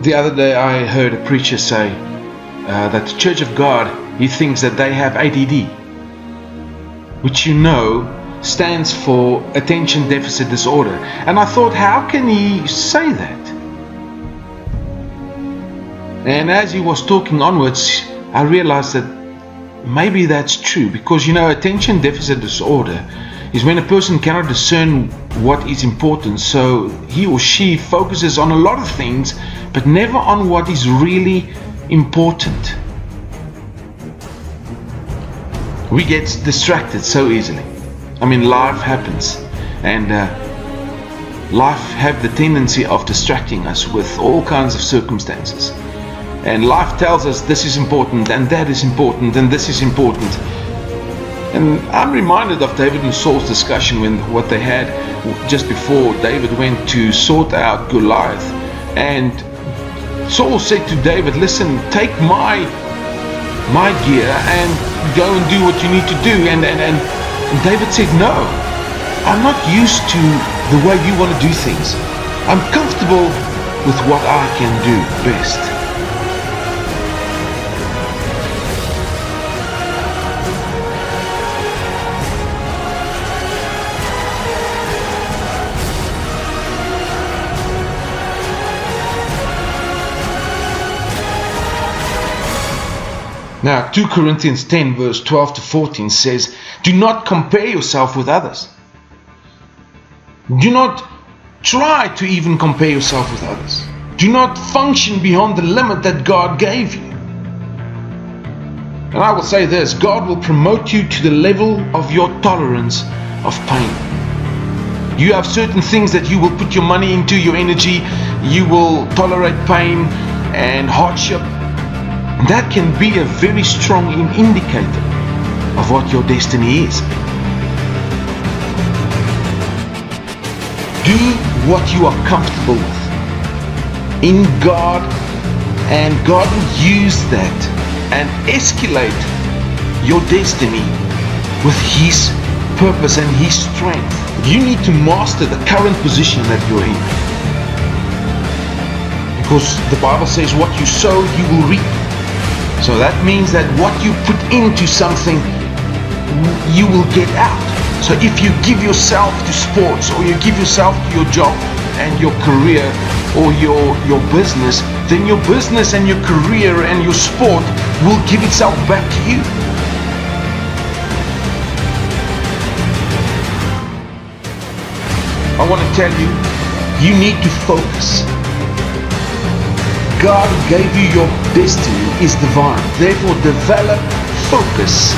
The other day I heard a preacher say that the Church of God, he thinks that they have ADD, which stands for attention deficit disorder. And I thought, how can he say that? And as he was talking onwards, I realized that maybe that's true, because attention deficit disorder is when a person cannot discern what is important, so he or she focuses on a lot of things but never on what is really important. We get distracted so easily. Life happens, and life have the tendency of distracting us with all kinds of circumstances. And life tells us this is important, and that is important, and this is important. And I'm reminded of David and Saul's discussion when what they had just before David went to sort out Goliath. And Saul said to David, listen, take my gear and go and do what you need to do. And David said, no, I'm not used to the way you want to do things. I'm comfortable with what I can do best. Now, 2 Corinthians 10 verse 12 to 14 says, do not compare yourself with others. Do not try to even compare yourself with others. Do not function beyond the limit that God gave you. And I will say this, God will promote you to the level of your tolerance of pain. You have certain things that you will put your money into, your energy. You will tolerate pain and hardship. And that can be a very strong indicator of what your destiny is. Do what you are comfortable with in God, and God will use that and escalate your destiny with His purpose and His strength. You need to master the current position that you're in, because the Bible says what you sow you will reap. So that means that what you put into something, you will get out. So if you give yourself to sports, or you give yourself to your job and your career, or your business, then your business and your career and your sport will give itself back to you. I want to tell you, you need to focus. God gave you your destiny is divine. Therefore, develop focus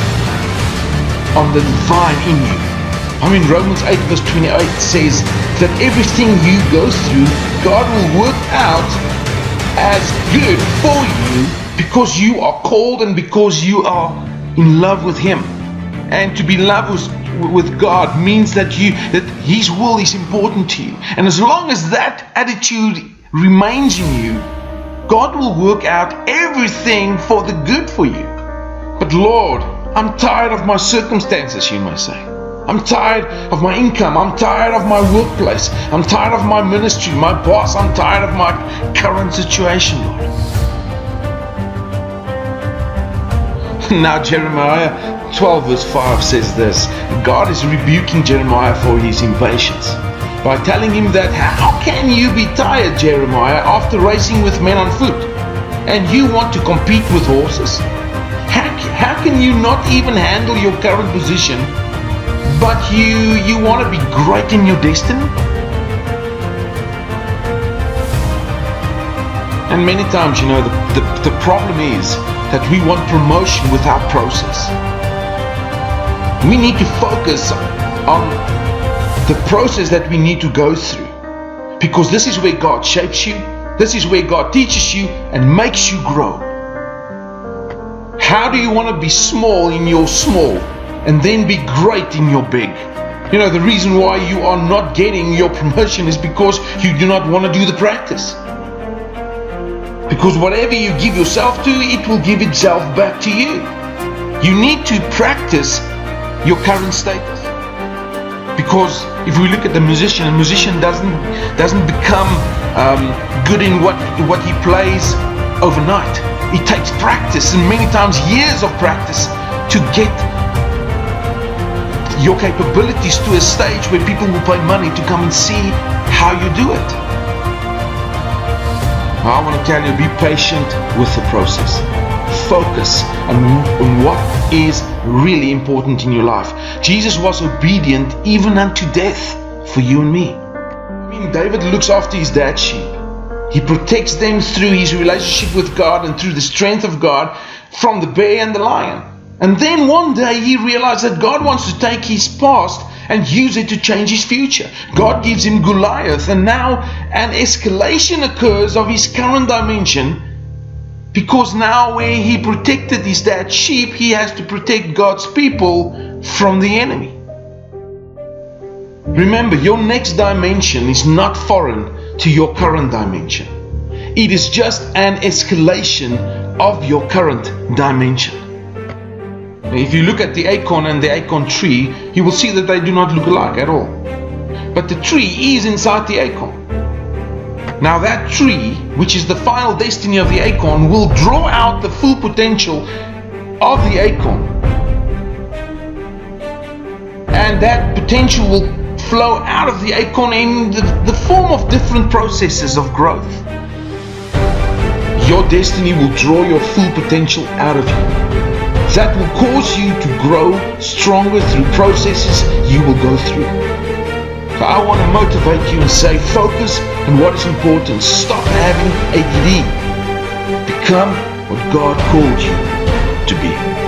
on the divine in you. Romans 8 verse 28 says that everything you go through, God will work out as good for you because you are called and because you are in love with Him. And to be in love with God means that His will is important to you. And as long as that attitude remains in you, God will work out everything for the good for you. But Lord, I'm tired of my circumstances, you may say. I'm tired of my income. I'm tired of my workplace. I'm tired of my ministry, my boss. I'm tired of my current situation, Lord. Now Jeremiah 12 verse 5 says this. God is rebuking Jeremiah for his impatience by telling him that, how can you be tired, Jeremiah, after racing with men on foot, and you want to compete with horses? How can you not even handle your current position, but you want to be great in your destiny? And many times, the problem is that we want promotion without process. We need to focus on the process that we need to go through, because this is where God shapes you, this is where God teaches you and makes you grow. How do you want to be small in your small and then be great in your big? The reason why you are not getting your promotion is because you do not want to do the practice. Because whatever you give yourself to, it will give itself back to you. You need to practice your current status. Because if we look at the musician, a musician doesn't become good in what he plays overnight. It takes practice, and many times years of practice, to get your capabilities to a stage where people will pay money to come and see how you do it. I want to tell you, be patient with the process. Focus on what is really important in your life. Jesus was obedient even unto death for you and me. I mean, David looks after his dad's sheep. He protects them through his relationship with God and through the strength of God from the bear and the lion. And then one day he realized that God wants to take his past and use it to change his future. God gives him Goliath, and now an escalation occurs of his current dimension, because now where he protected his dad's sheep, he has to protect God's people from the enemy. Remember, your next dimension is not foreign to your current dimension. It is just an escalation of your current dimension. If you look at the acorn and the acorn tree, you will see that they do not look alike at all. But the tree is inside the acorn. Now that tree, which is the final destiny of the acorn, will draw out the full potential of the acorn. And that potential will flow out of the acorn in the form of different processes of growth. Your destiny will draw your full potential out of you. That will cause you to grow stronger through processes you will go through. So I want to motivate you and say, focus on what is important. Stop having ADD. Become what God called you to be.